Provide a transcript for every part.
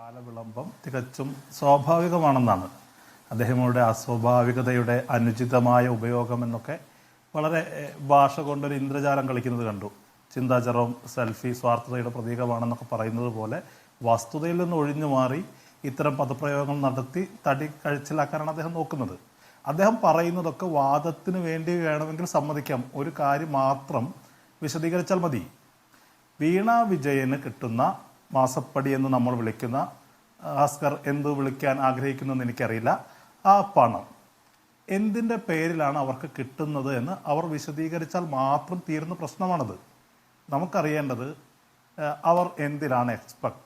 കാലവിളംബം തികച്ചും സ്വാഭാവികമാണെന്നാണ്. അദ്ദേഹങ്ങളുടെ അസ്വാഭാവികതയുടെ അനുചിതമായ ഉപയോഗം എന്നൊക്കെ വളരെ ഭാഷ കൊണ്ടൊരു ഇന്ദ്രജാലം കളിക്കുന്നത് കണ്ടു. ചിന്താചരവും സെൽഫി സ്വാർത്ഥതയുടെ പ്രതീകമാണെന്നൊക്കെ പറയുന്നത് പോലെ വസ്തുതയിൽ നിന്ന് ഒഴിഞ്ഞു മാറി ഇത്തരം പദപ്രയോഗങ്ങൾ നടത്തി തടി കഴിച്ചിലാക്കാനാണ് അദ്ദേഹം നോക്കുന്നത്. അദ്ദേഹം പറയുന്നതൊക്കെ വാദത്തിന് വേണ്ടി വേണമെങ്കിൽ സമ്മതിക്കാം. ഒരു കാര്യം മാത്രം വിശദീകരിച്ചാൽ മതി. വീണ വിജയന് കിട്ടുന്ന മാസപ്പടി എന്ന് നമ്മൾ വിളിക്കുന്ന, ഭാസ്കർ എന്ത് വിളിക്കാൻ ആഗ്രഹിക്കുന്നതെന്ന് എനിക്കറിയില്ല, ആ പണം എന്തിൻ്റെ പേരിലാണ് അവർക്ക് കിട്ടുന്നത് എന്ന് അവർ വിശദീകരിച്ചാൽ മാത്രം തീരുന്ന പ്രശ്നമാണത്. നമുക്കറിയേണ്ടത് അവർ എന്തിനാണ് എക്സ്പെർട്ട്,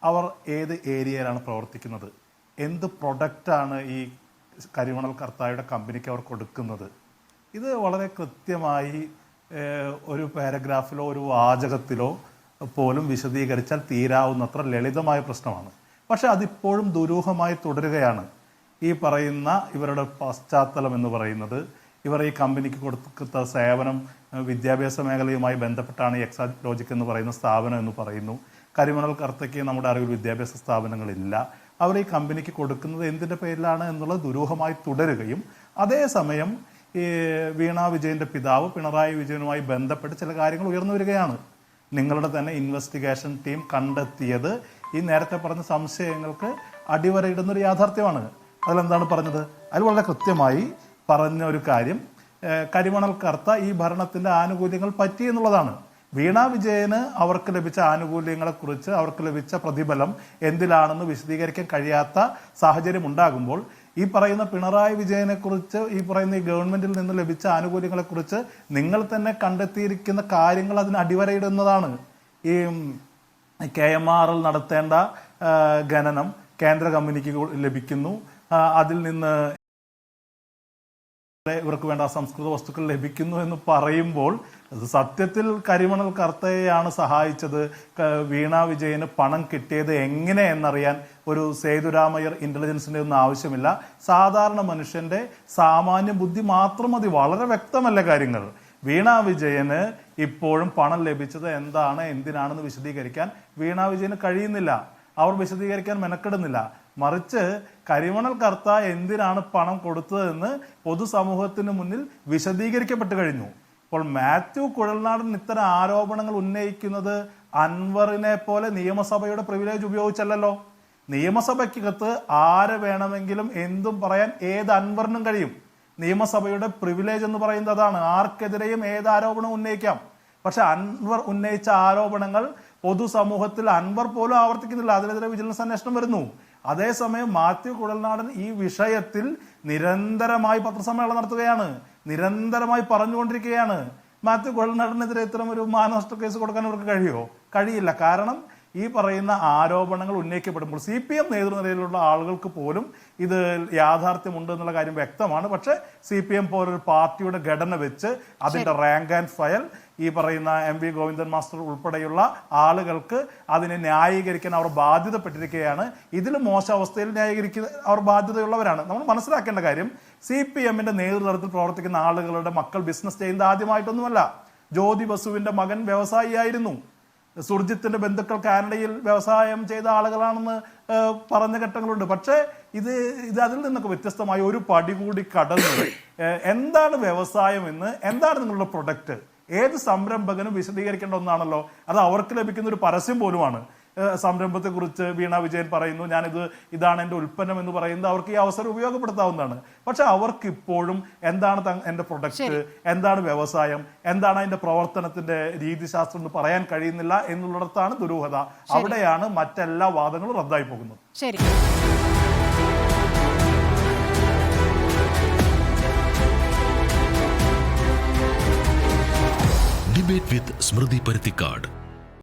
അവർ ഏത് ഏരിയയിലാണ് പ്രവർത്തിക്കുന്നത്, എന്ത് പ്രൊഡക്റ്റാണ് ഈ കരിമണൽ കർത്തായുടെ കമ്പനിക്ക് അവർ കൊടുക്കുന്നത്. ഇത് വളരെ കൃത്യമായി ഒരു പാരഗ്രാഫിലോ ഒരു വാചകത്തിലോ പോലും വിശദീകരിച്ചാൽ തീരാവുന്നത്ര ലളിതമായ പ്രശ്നമാണ്. പക്ഷെ അതിപ്പോഴും ദുരൂഹമായി തുടരുകയാണ്. ഈ പറയുന്ന ഇവരുടെ പശ്ചാത്തലം എന്ന് പറയുന്നത്, ഇവർ ഈ കമ്പനിക്ക് കൊടുക്കുന്ന സേവനം വിദ്യാഭ്യാസ മേഖലയുമായി ബന്ധപ്പെട്ടാണ് ഈ എക്സാലോജിക് എന്ന് പറയുന്ന സ്ഥാപനം എന്ന് പറയുന്നു. കരിമണൽ കർത്തയ്ക്ക് നമ്മുടെ അറിവിൽ വിദ്യാഭ്യാസ സ്ഥാപനങ്ങളില്ല. അവർ ഈ കമ്പനിക്ക് കൊടുക്കുന്നത് എന്തിൻ്റെ പേരിലാണ് എന്നുള്ളത് ദുരൂഹമായി തുടരുകയും, അതേസമയം ഈ വീണ വിജയൻ്റെ പിതാവ് പിണറായി വിജയനുമായി ബന്ധപ്പെട്ട് ചില കാര്യങ്ങൾ ഉയർന്നു വരികയാണ്. നിങ്ങളുടെ തന്നെ ഇൻവെസ്റ്റിഗേഷൻ ടീം കണ്ടെത്തിയത് ഈ നേരത്തെ പറഞ്ഞ സംശയങ്ങൾക്ക് അടിവരയിടുന്നൊരു യാഥാർത്ഥ്യമാണ്. അതിലെന്താണ് പറഞ്ഞത്? അതിൽ വളരെ കൃത്യമായി പറഞ്ഞ ഒരു കാര്യം, കരിമണൽ കർത്ത ഈ ഭരണത്തിൻ്റെ ആനുകൂല്യങ്ങൾ പറ്റി എന്നുള്ളതാണ്. വീണ വിജയന് അവർക്ക് ലഭിച്ച ആനുകൂല്യങ്ങളെക്കുറിച്ച്, അവർക്ക് ലഭിച്ച പ്രതിഫലം എന്തിലാണെന്ന് വിശദീകരിക്കാൻ കഴിയാത്ത സാഹചര്യം ഉണ്ടാകുമ്പോൾ, ഈ പറയുന്ന പിണറായി വിജയനെക്കുറിച്ച്, ഈ പറയുന്ന ഈ ഗവൺമെന്റിൽ നിന്ന് ലഭിച്ച ആനുകൂല്യങ്ങളെക്കുറിച്ച് നിങ്ങൾ തന്നെ കണ്ടെത്തിയിരിക്കുന്ന കാര്യങ്ങൾ അതിന് അടിവരയിടുന്നതാണ്. ഈ KMRL നടത്തേണ്ട ഖനനം കേന്ദ്ര കമ്പനിക്ക് ലഭിക്കുന്നു, അതിൽ നിന്ന് ഇവർക്ക് വേണ്ട അസംസ്കൃത വസ്തുക്കൾ ലഭിക്കുന്നു എന്ന് പറയുമ്പോൾ സത്യത്തിൽ കരിമണൽ കർത്തയെയാണ് സഹായിച്ചത്. വീണ വിജയന് പണം കിട്ടിയത് എങ്ങനെ എന്നറിയാൻ ഒരു സേതുരാമയ്യർ ഇന്റലിജൻസിന്റെ ഒന്നും ആവശ്യമില്ല. സാധാരണ മനുഷ്യന്റെ സാമാന്യ ബുദ്ധി മാത്രം മതി. വളരെ വ്യക്തമല്ല കാര്യങ്ങൾ. വീണ വിജയന് ഇപ്പോഴും പണം ലഭിച്ചത് എന്താണ്, എന്തിനാണെന്ന് വിശദീകരിക്കാൻ വീണ വിജയന് കഴിയുന്നില്ല. അവർ വിശദീകരിക്കാൻ മെനക്കെടുന്നില്ല. മറിച്ച് കരിമണൽ കർത്ത എന്തിനാണ് പണം കൊടുത്തതെന്ന് പൊതുസമൂഹത്തിന് മുന്നിൽ വിശദീകരിക്കപ്പെട്ട് കഴിഞ്ഞു. ഇപ്പോൾ മാത്യു കുഴൽനാടൻ ഇത്തരം ആരോപണങ്ങൾ ഉന്നയിക്കുന്നത് അൻവറിനെ പോലെ നിയമസഭയുടെ പ്രിവിലേജ് ഉപയോഗിച്ചല്ലോ. നിയമസഭയ്ക്കകത്ത് ആരെ വേണമെങ്കിലും എന്തും പറയാൻ ഏത് അൻവറിനും കഴിയും. നിയമസഭയുടെ പ്രിവിലേജ് എന്ന് പറയുന്നത് അതാണ്. ആർക്കെതിരെയും ഏത് ആരോപണവും ഉന്നയിക്കാം. പക്ഷെ അൻവർ ഉന്നയിച്ച ആരോപണങ്ങൾ പൊതുസമൂഹത്തിൽ അൻവർ പോലും ആവർത്തിക്കുന്നില്ല. അതിനെതിരെ വിജിലൻസ് അന്വേഷണം വരുന്നു. അതേസമയം മാത്യു കുഴൽനാടൻ ഈ വിഷയത്തിൽ നിരന്തരമായി പത്രസമ്മേളനം നടത്തുകയാണ്, നിരന്തരമായി പറഞ്ഞുകൊണ്ടിരിക്കുകയാണ്. മാത്യു കുഴൽനാടനെതിരെ ഇത്തരം ഒരു മാനനഷ്ട കേസ് കൊടുക്കാൻ അവർക്ക് കഴിയുമോ? കഴിയില്ല. കാരണം ഈ പറയുന്ന ആരോപണങ്ങൾ ഉന്നയിക്കപ്പെടുമ്പോൾ CPM നേതൃനിരയിലുള്ള ആളുകൾക്ക് പോലും ഇത് യാഥാർത്ഥ്യമുണ്ട് എന്നുള്ള കാര്യം വ്യക്തമാണ്. പക്ഷേ CPM പോലൊരു പാർട്ടിയുടെ ഘടന വെച്ച് അതിൻ്റെ റാങ്ക് ആൻഡ് ഫയൽ ഈ പറയുന്ന MV ഗോവിന്ദൻ മാസ്റ്റർ ഉൾപ്പെടെയുള്ള ആളുകൾക്ക് അതിനെ ന്യായീകരിക്കാൻ അവർ ബാധ്യതപ്പെട്ടിരിക്കുകയാണ്. ഇതിൽ മോശം അവസ്ഥയിൽ ന്യായീകരിക്കുന്ന അവർ ബാധ്യതയുള്ളവരാണ്. നമ്മൾ മനസ്സിലാക്കേണ്ട കാര്യം, CPMന്റെ നേതൃത്വത്തിൽ പ്രവർത്തിക്കുന്ന ആളുകളുടെ മക്കൾ ബിസിനസ് ചെയ്യുന്നത് ആദ്യമായിട്ടൊന്നുമല്ല. ജ്യോതി ബസുവിന്റെ മകൻ വ്യവസായിയായിരുന്നു. സുർജിത്തിന്റെ ബന്ധുക്കൾ കാനഡയിൽ വ്യവസായം ചെയ്ത ആളുകളാണെന്ന് പറഞ്ഞ ഘട്ടങ്ങളുണ്ട്. പക്ഷേ ഇത് അതിൽ നിന്നൊക്കെ വ്യത്യസ്തമായി ഒരു പടി കൂടി കടന്ന് എന്താണ് വ്യവസായം എന്ന്, എന്താണ് നിങ്ങളുടെ പ്രൊഡക്റ്റ്, ഏത് സംരംഭകനും വിശദീകരിക്കേണ്ട ഒന്നാണല്ലോ. അത് അവർക്ക് ലഭിക്കുന്ന ഒരു പരസ്യം പോലുമാണ്. സംരംഭത്തെക്കുറിച്ച് വീണ വിജയൻ പറയുന്നു, ഇതാണ് എൻ്റെ ഉൽപ്പന്നം എന്ന് പറയുന്നത് അവർക്ക് ഈ അവസരം ഉപയോഗപ്പെടുത്താവുന്നതാണ്. പക്ഷെ അവർക്ക് ഇപ്പോഴും എന്താണ് എൻ്റെ പ്രൊഡക്റ്റ്, എന്താണ് വ്യവസായം, എന്താണ് അതിൻ്റെ പ്രവർത്തനത്തിന്റെ രീതിശാസ്ത്രം എന്ന് പറയാൻ കഴിയുന്നില്ല എന്നുള്ളിടത്താണ് ദുരൂഹത. അവിടെയാണ് മറ്റെല്ലാ വാദങ്ങളും റദ്ദായി പോകുന്നത്. ശരി. ഡിബേറ്റ് വിത്ത് സ്മൃതി പരുത്തിക്കാട്.